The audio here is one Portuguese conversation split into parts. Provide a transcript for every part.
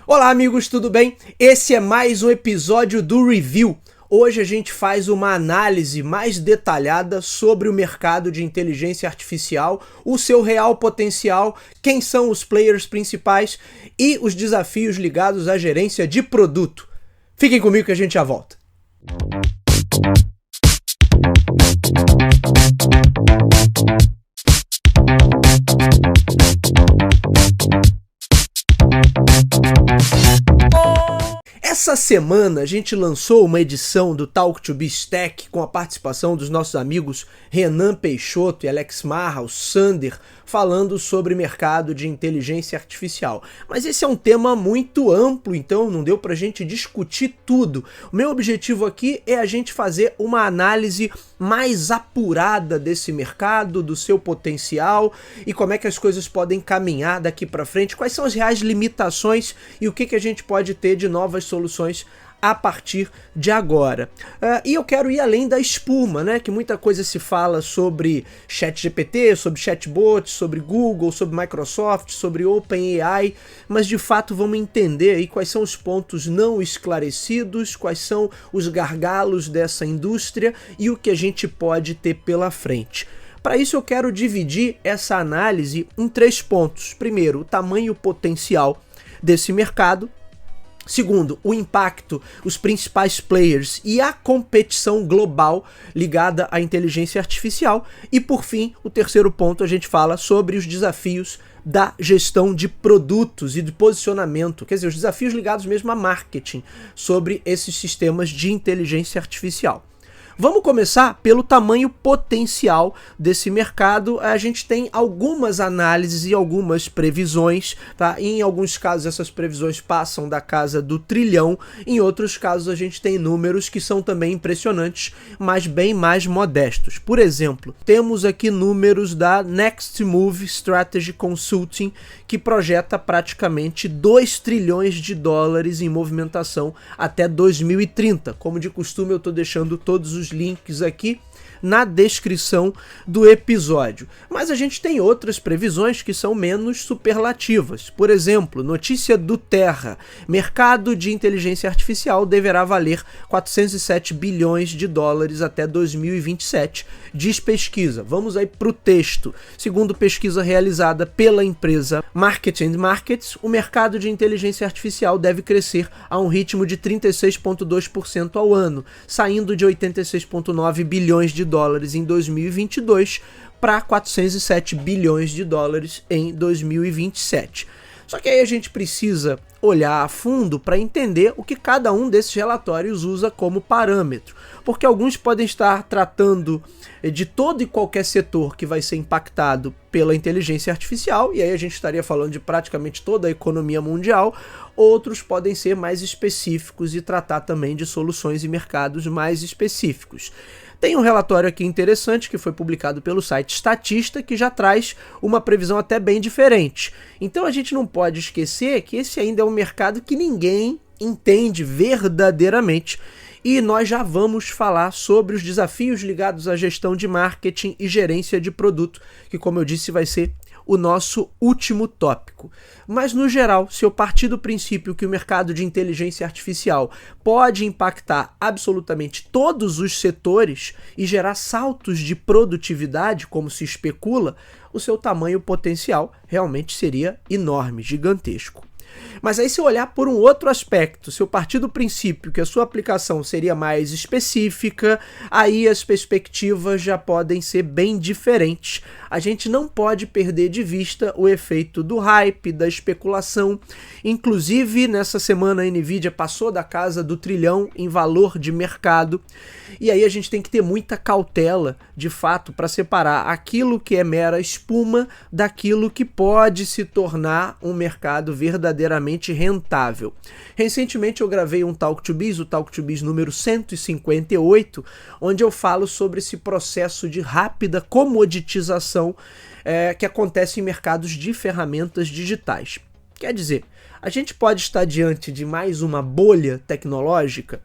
Olá amigos, tudo bem? Esse é mais um episódio do Review. Hoje a gente faz uma análise mais detalhada sobre o mercado de inteligência artificial, o seu real potencial, quem são os players principais e os desafios ligados à gerência de produto. Fiquem comigo que a gente já volta. Essa semana a gente lançou uma edição do Talk to Biz Tech com a participação dos nossos amigos Renan Peixoto e Alex Marra, o Sander, falando sobre mercado de inteligência artificial. Mas esse é um tema muito amplo, então não deu pra gente discutir tudo. O meu objetivo aqui é a gente fazer uma análise mais apurada desse mercado, do seu potencial e como é que as coisas podem caminhar daqui pra frente, quais são as reais limitações e o que a gente pode ter de novas soluções a partir de agora. E eu quero ir além da espuma, né? Que muita coisa se fala sobre ChatGPT, sobre chatbots, sobre Google, sobre Microsoft, sobre OpenAI, mas de fato vamos entender aí quais são os pontos não esclarecidos, quais são os gargalos dessa indústria e o que a gente pode ter pela frente. Para isso eu quero dividir essa análise em 3 pontos. Primeiro, o tamanho potencial desse mercado. Segundo, o impacto, os principais players e a competição global ligada à inteligência artificial. E por fim, o terceiro ponto, a gente fala sobre os desafios da gestão de produtos e de posicionamento, quer dizer, os desafios ligados mesmo a marketing sobre esses sistemas de inteligência artificial. Vamos começar pelo tamanho potencial desse mercado. A gente tem algumas análises e algumas previsões, tá? E em alguns casos essas previsões passam da casa do trilhão, em outros casos a gente tem números que são também impressionantes, mas bem mais modestos. Por exemplo, temos aqui números da Next Move Strategy Consulting, que projeta praticamente 2 trilhões de dólares em movimentação até 2030. Como de costume, eu estou deixando todos os links aqui na descrição do episódio. Mas a gente tem outras previsões que são menos superlativas. Por exemplo, notícia do Terra: mercado de inteligência artificial deverá valer 407 bilhões de dólares até 2027, diz pesquisa. Vamos aí para o texto. Segundo pesquisa realizada pela empresa Market & Markets, o mercado de inteligência artificial deve crescer a um ritmo de 36,2% ao ano, saindo de 86,9 bilhões de dólares em 2022 para 407 bilhões de dólares em 2027. Só que aí a gente precisa olhar a fundo para entender o que cada um desses relatórios usa como parâmetro, porque alguns podem estar tratando de todo e qualquer setor que vai ser impactado pela inteligência artificial, e aí a gente estaria falando de praticamente toda a economia mundial. Outros podem ser mais específicos e tratar também de soluções e mercados mais específicos. Tem um relatório aqui interessante que foi publicado pelo site Statista, que já traz uma previsão até bem diferente. Então a gente não pode esquecer que esse ainda é um mercado que ninguém entende verdadeiramente. E nós já vamos falar sobre os desafios ligados à gestão de marketing e gerência de produto, que, como eu disse, vai ser o nosso último tópico. Mas no geral, se eu partir do princípio que o mercado de inteligência artificial pode impactar absolutamente todos os setores e gerar saltos de produtividade, como se especula, o seu tamanho potencial realmente seria enorme, gigantesco. Mas aí, se eu olhar por um outro aspecto, se eu partir do princípio que a sua aplicação seria mais específica, aí as perspectivas já podem ser bem diferentes. A gente não pode perder de vista o efeito do hype, da especulação. Inclusive, nessa semana a Nvidia passou da casa do trilhão em valor de mercado. E aí a gente tem que ter muita cautela, de fato, para separar aquilo que é mera espuma daquilo que pode se tornar um mercado verdadeiramente rentável. Recentemente eu gravei um Talk to Biz, o Talk to Biz número 158, onde eu falo sobre esse processo de rápida comoditização que acontece em mercados de ferramentas digitais. Quer dizer, a gente pode estar diante de mais uma bolha tecnológica?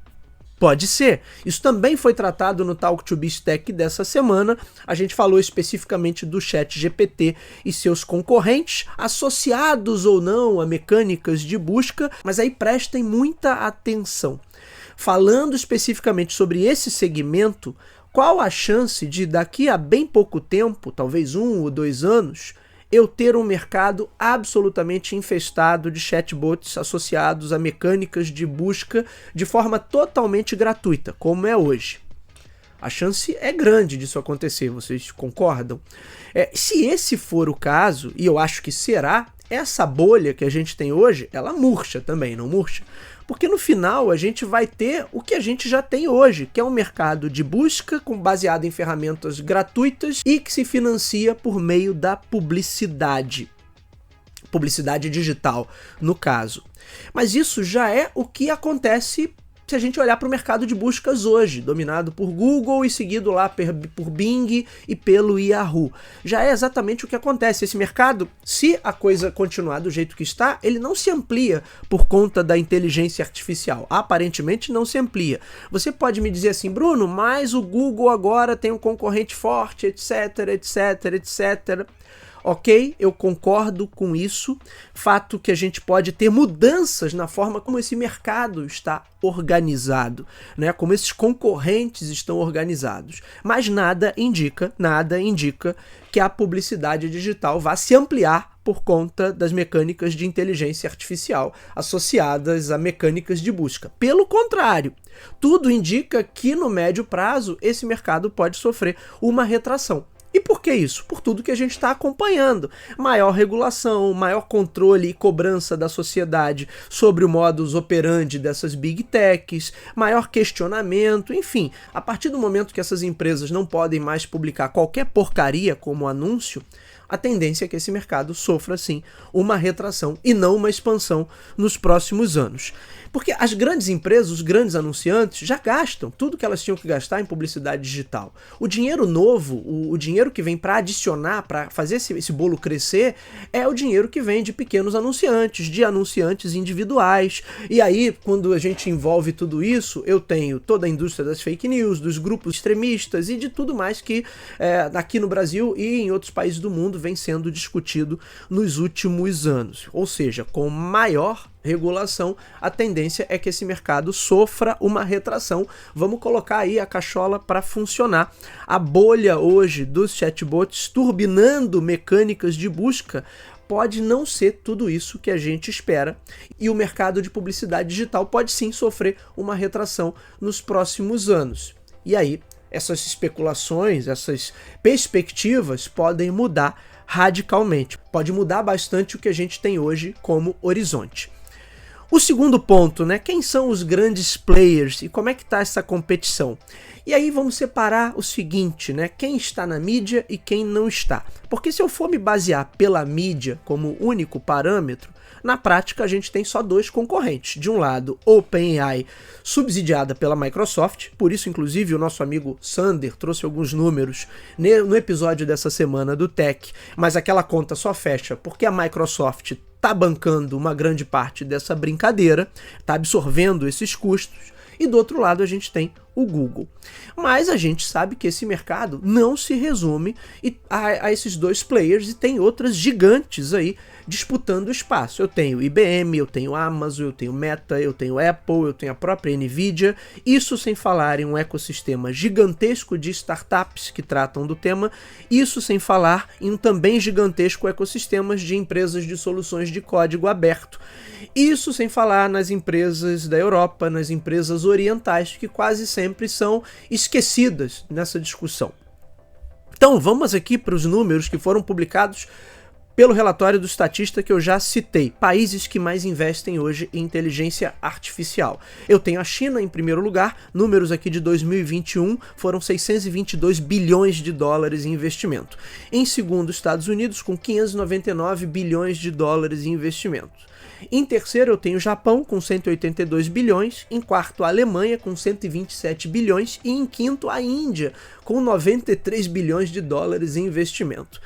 Pode ser. Isso também foi tratado no Talk to Biz Tech dessa semana. A gente falou especificamente do ChatGPT e seus concorrentes, associados ou não a mecânicas de busca, mas aí prestem muita atenção. Falando especificamente sobre esse segmento, qual a chance de daqui a bem pouco tempo, talvez 1 ou 2 anos, eu ter um mercado absolutamente infestado de chatbots associados a mecânicas de busca de forma totalmente gratuita, como é hoje? A chance é grande disso acontecer, vocês concordam? Se esse for o caso, e eu acho que será, essa bolha que a gente tem hoje, ela murcha também, não murcha? Porque no final a gente vai ter o que a gente já tem hoje, que é um mercado de busca baseado em ferramentas gratuitas e que se financia por meio da publicidade. Publicidade digital, no caso. Mas isso já é o que acontece se a gente olhar para o mercado de buscas hoje, dominado por Google e seguido lá por Bing e pelo Yahoo. Já é exatamente o que acontece. Esse mercado, se a coisa continuar do jeito que está, ele não se amplia por conta da inteligência artificial. Aparentemente não se amplia. Você pode me dizer assim, Bruno, mas o Google agora tem um concorrente forte, etc, etc, etc. Ok, eu concordo com isso, fato que a gente pode ter mudanças na forma como esse mercado está organizado, né? Como esses concorrentes estão organizados, mas nada indica que a publicidade digital vá se ampliar por conta das mecânicas de inteligência artificial associadas a mecânicas de busca. Pelo contrário, tudo indica que no médio prazo esse mercado pode sofrer uma retração. E por que isso? Por tudo que a gente está acompanhando. Maior regulação, maior controle e cobrança da sociedade sobre o modus operandi dessas big techs, maior questionamento, enfim. A partir do momento que essas empresas não podem mais publicar qualquer porcaria como anúncio, a tendência é que esse mercado sofra, sim, uma retração e não uma expansão nos próximos anos. Porque as grandes empresas, os grandes anunciantes, já gastam tudo que elas tinham que gastar em publicidade digital. O dinheiro novo, o dinheiro que vem para adicionar, para fazer esse bolo crescer, é o dinheiro que vem de pequenos anunciantes, de anunciantes individuais. E aí, quando a gente envolve tudo isso, eu tenho toda a indústria das fake news, dos grupos extremistas e de tudo mais que aqui no Brasil e em outros países do mundo vem sendo discutido nos últimos anos. Ou seja, com maior regulação, a tendência é que esse mercado sofra uma retração. Vamos colocar aí a cachola para funcionar. A bolha hoje dos chatbots turbinando mecânicas de busca pode não ser tudo isso que a gente espera, e o mercado de publicidade digital pode sim sofrer uma retração nos próximos anos. E aí, essas especulações, essas perspectivas podem mudar radicalmente. Pode mudar bastante o que a gente tem hoje como horizonte. O segundo ponto, né? Quem são os grandes players e como é que está essa competição? E aí vamos separar o seguinte, né? Quem está na mídia e quem não está. Porque se eu for me basear pela mídia como único parâmetro, na prática a gente tem só dois concorrentes. De um lado, OpenAI, subsidiada pela Microsoft, por isso inclusive o nosso amigo Sander trouxe alguns números no episódio dessa semana do Tech, mas aquela conta só fecha porque a Microsoft está bancando uma grande parte dessa brincadeira, está absorvendo esses custos, e do outro lado a gente tem o Google. Mas a gente sabe que esse mercado não se resume a esses dois players e tem outras gigantes aí disputando espaço. Eu tenho IBM, eu tenho Amazon, eu tenho Meta, eu tenho Apple, eu tenho a própria Nvidia, isso sem falar em um ecossistema gigantesco de startups que tratam do tema, isso sem falar em um também gigantesco ecossistema de empresas de soluções de código aberto. Isso sem falar nas empresas da Europa, nas empresas orientais, que quase sempre são esquecidas nessa discussão. Então vamos aqui para os números que foram publicados pelo relatório do Statista que eu já citei. Países que mais investem hoje em inteligência artificial. Eu tenho a China em primeiro lugar, números aqui de 2021 foram 622 bilhões de dólares em investimento. Em segundo, Estados Unidos com 599 bilhões de dólares em investimento. Em terceiro eu tenho o Japão com 182 bilhões, em quarto a Alemanha com 127 bilhões e em quinto a Índia com 93 bilhões de dólares em investimento.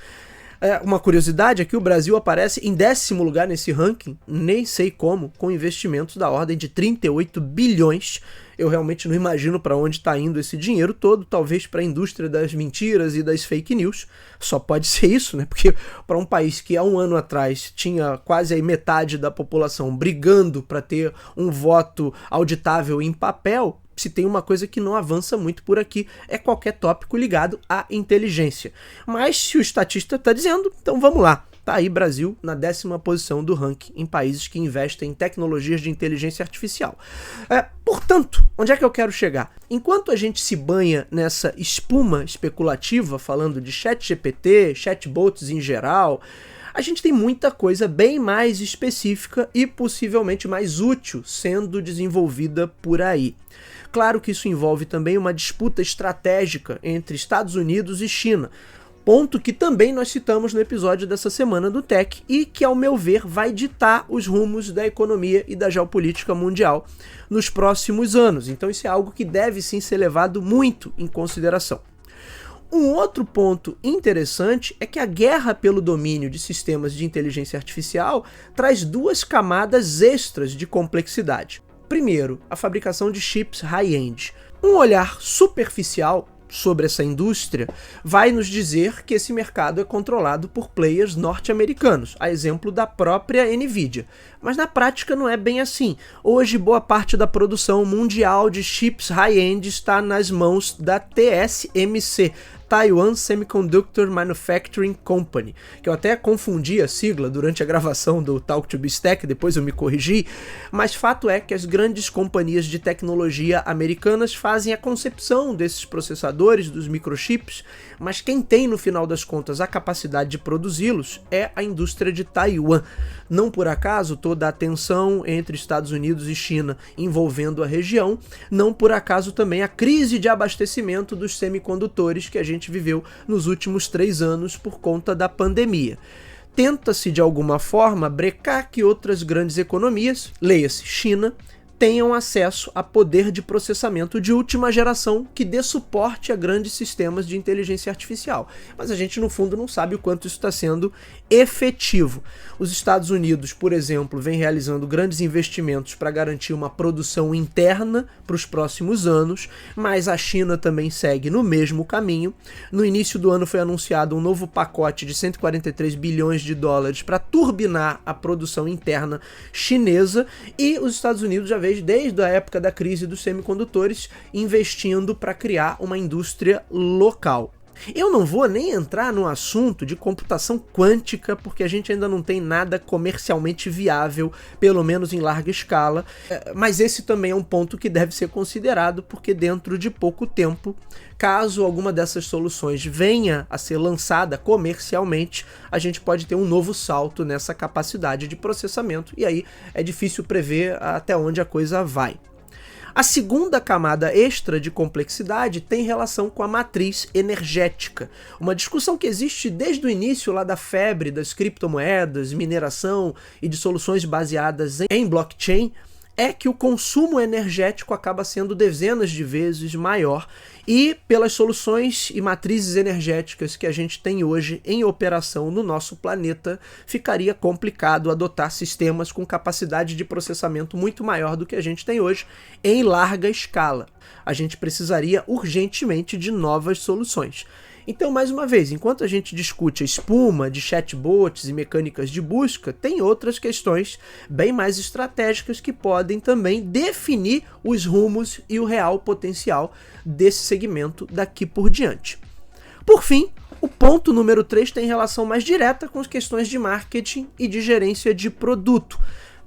Uma curiosidade é que o Brasil aparece em 10º lugar nesse ranking, nem sei como, com investimentos da ordem de 38 bilhões. Eu realmente não imagino para onde está indo esse dinheiro todo, talvez para a indústria das mentiras e das fake news. Só pode ser isso, né? Porque para um país que há um ano atrás tinha quase aí metade da população brigando para ter um voto auditável em papel, se tem uma coisa que não avança muito por aqui, é qualquer tópico ligado à inteligência. Mas se o estatista está dizendo, então vamos lá. Tá aí Brasil na 10ª posição do ranking em países que investem em tecnologias de inteligência artificial. Portanto, onde é que eu quero chegar? Enquanto a gente se banha nessa espuma especulativa, falando de ChatGPT, chatbots em geral, a gente tem muita coisa bem mais específica e possivelmente mais útil sendo desenvolvida por aí. Claro que isso envolve também uma disputa estratégica entre Estados Unidos e China, ponto que também nós citamos no episódio dessa semana do Tech e que, ao meu ver, vai ditar os rumos da economia e da geopolítica mundial nos próximos anos. Então isso é algo que deve sim ser levado muito em consideração. Um outro ponto interessante é que a guerra pelo domínio de sistemas de inteligência artificial traz 2 camadas extras de complexidade. Primeiro, a fabricação de chips high-end. Um olhar superficial sobre essa indústria vai nos dizer que esse mercado é controlado por players norte-americanos, a exemplo da própria Nvidia. Mas na prática não é bem assim. Hoje, boa parte da produção mundial de chips high-end está nas mãos da TSMC, Taiwan Semiconductor Manufacturing Company, que eu até confundi a sigla durante a gravação do Talk to BizTech, depois eu me corrigi, mas fato é que as grandes companhias de tecnologia americanas fazem a concepção desses processadores, dos microchips, mas quem tem no final das contas a capacidade de produzi-los é a indústria de Taiwan. Não por acaso toda a tensão entre Estados Unidos e China envolvendo a região, não por acaso também a crise de abastecimento dos semicondutores que a gente viveu nos últimos 3 anos por conta da pandemia. Tenta-se de alguma forma brecar que outras grandes economias, leia-se China, tenham acesso a poder de processamento de última geração que dê suporte a grandes sistemas de inteligência artificial. Mas a gente, no fundo, não sabe o quanto isso está sendo efetivo. Os Estados Unidos, por exemplo, vem realizando grandes investimentos para garantir uma produção interna para os próximos anos, mas a China também segue no mesmo caminho. No início do ano foi anunciado um novo pacote de 143 bilhões de dólares para turbinar a produção interna chinesa, e os Estados Unidos já vem desde a época da crise dos semicondutores investindo para criar uma indústria local. Eu não vou nem entrar no assunto de computação quântica, porque a gente ainda não tem nada comercialmente viável, pelo menos em larga escala, mas esse também é um ponto que deve ser considerado, porque dentro de pouco tempo, caso alguma dessas soluções venha a ser lançada comercialmente, a gente pode ter um novo salto nessa capacidade de processamento, e aí é difícil prever até onde a coisa vai. A segunda camada extra de complexidade tem relação com a matriz energética, uma discussão que existe desde o início lá da febre das criptomoedas, mineração e de soluções baseadas em blockchain, é que o consumo energético acaba sendo dezenas de vezes maior, e pelas soluções e matrizes energéticas que a gente tem hoje em operação no nosso planeta, ficaria complicado adotar sistemas com capacidade de processamento muito maior do que a gente tem hoje em larga escala. A gente precisaria urgentemente de novas soluções. Então, mais uma vez, enquanto a gente discute a espuma de chatbots e mecânicas de busca, tem outras questões bem mais estratégicas que podem também definir os rumos e o real potencial desse segmento daqui por diante. Por fim, o ponto número 3 tem relação mais direta com as questões de marketing e de gerência de produto.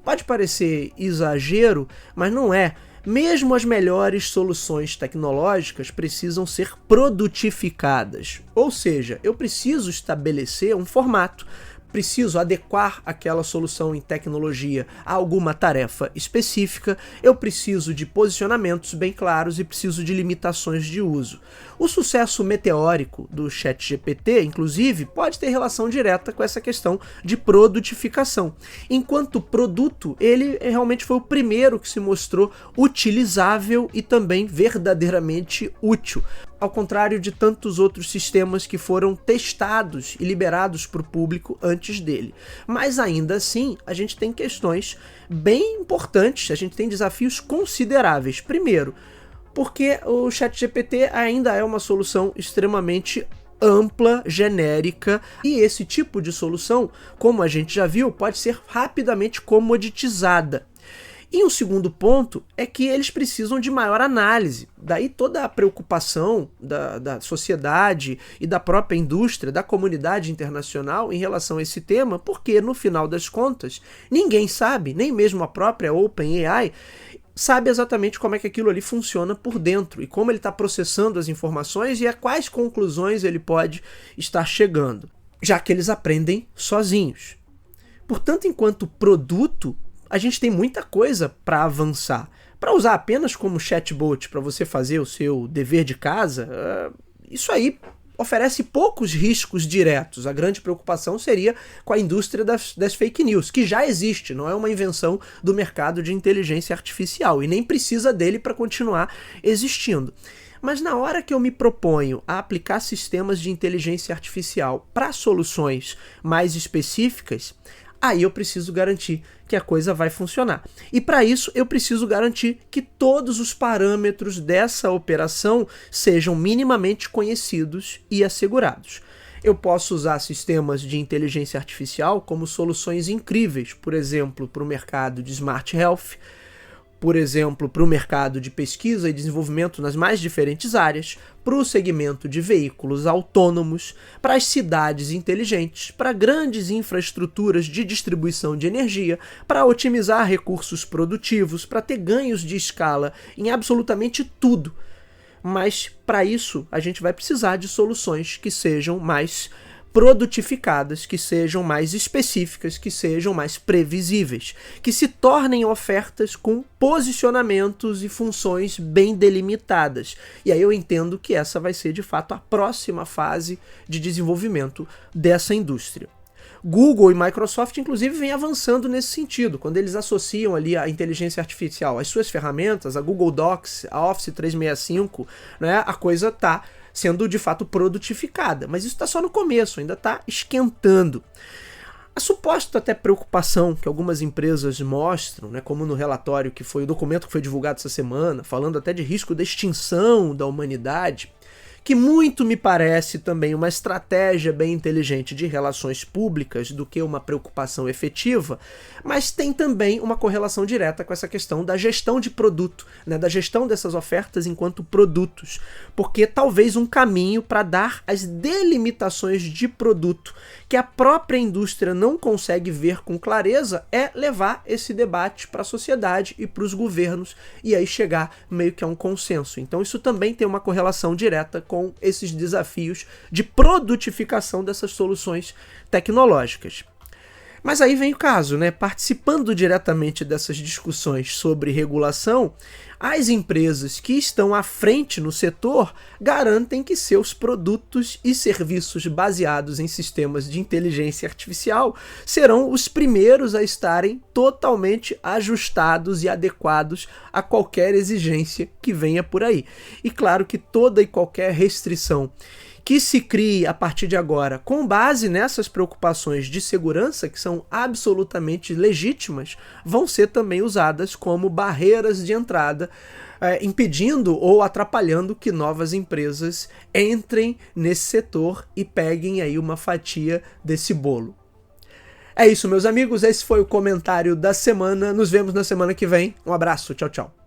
Pode parecer exagero, mas não é. Mesmo as melhores soluções tecnológicas precisam ser produtificadas. Ou seja, eu preciso estabelecer um formato, preciso adequar aquela solução em tecnologia a alguma tarefa específica, eu preciso de posicionamentos bem claros e preciso de limitações de uso. O sucesso meteórico do ChatGPT, inclusive, pode ter relação direta com essa questão de produtificação. Enquanto produto, ele realmente foi o primeiro que se mostrou utilizável e também verdadeiramente útil. ao contrário de tantos outros sistemas que foram testados e liberados para o público antes dele. Mas ainda assim, a gente tem questões bem importantes, a gente tem desafios consideráveis. Primeiro, porque o ChatGPT ainda é uma solução extremamente ampla, genérica, e esse tipo de solução, como a gente já viu, pode ser rapidamente comoditizada. E um segundo ponto é que eles precisam de maior análise. Daí toda a preocupação da sociedade e da própria indústria, da comunidade internacional em relação a esse tema, porque no final das contas, ninguém sabe, nem mesmo a própria OpenAI, sabe exatamente como é que aquilo ali funciona por dentro e como ele está processando as informações e a quais conclusões ele pode estar chegando, já que eles aprendem sozinhos. Portanto, enquanto produto, a gente tem muita coisa para avançar. Para usar apenas como chatbot para você fazer o seu dever de casa, isso aí oferece poucos riscos diretos. A grande preocupação seria com a indústria das fake news, que já existe, não é uma invenção do mercado de inteligência artificial e nem precisa dele para continuar existindo. Mas na hora que eu me proponho a aplicar sistemas de inteligência artificial para soluções mais específicas, aí eu preciso garantir que a coisa vai funcionar. E para isso eu preciso garantir que todos os parâmetros dessa operação sejam minimamente conhecidos e assegurados. Eu posso usar sistemas de inteligência artificial como soluções incríveis, por exemplo, para o mercado de Smart Health, por exemplo, para o mercado de pesquisa e desenvolvimento nas mais diferentes áreas, para o segmento de veículos autônomos, para as cidades inteligentes, para grandes infraestruturas de distribuição de energia, para otimizar recursos produtivos, para ter ganhos de escala em absolutamente tudo. Mas, para isso, a gente vai precisar de soluções que sejam mais produtificadas, que sejam mais específicas, que sejam mais previsíveis, que se tornem ofertas com posicionamentos e funções bem delimitadas. E aí eu entendo que essa vai ser de fato a próxima fase de desenvolvimento dessa indústria. Google e Microsoft, inclusive, vêm avançando nesse sentido, quando eles associam ali a inteligência artificial às suas ferramentas, a Google Docs, a Office 365, né, a coisa está sendo de fato produtificada, mas isso está só no começo, ainda está esquentando. A suposta até preocupação que algumas empresas mostram, né, como no relatório que foi o documento que foi divulgado essa semana, falando até de risco de extinção da humanidade, que muito me parece também uma estratégia bem inteligente de relações públicas do que uma preocupação efetiva, mas tem também uma correlação direta com essa questão da gestão de produto, né, da gestão dessas ofertas enquanto produtos, porque talvez um caminho para dar as delimitações de produto que a própria indústria não consegue ver com clareza é levar esse debate para a sociedade e para os governos e aí chegar meio que a um consenso. Então isso também tem uma correlação direta com esses desafios de produtificação dessas soluções tecnológicas. Mas aí vem o caso, né? Participando diretamente dessas discussões sobre regulação, as empresas que estão à frente no setor garantem que seus produtos e serviços baseados em sistemas de inteligência artificial serão os primeiros a estarem totalmente ajustados e adequados a qualquer exigência que venha por aí. E claro que toda e qualquer restrição que se crie a partir de agora com base nessas preocupações de segurança, que são absolutamente legítimas, vão ser também usadas como barreiras de entrada, impedindo ou atrapalhando que novas empresas entrem nesse setor e peguem aí uma fatia desse bolo. É isso, meus amigos, esse foi o comentário da semana. Nos vemos na semana que vem. Um abraço, tchau, tchau.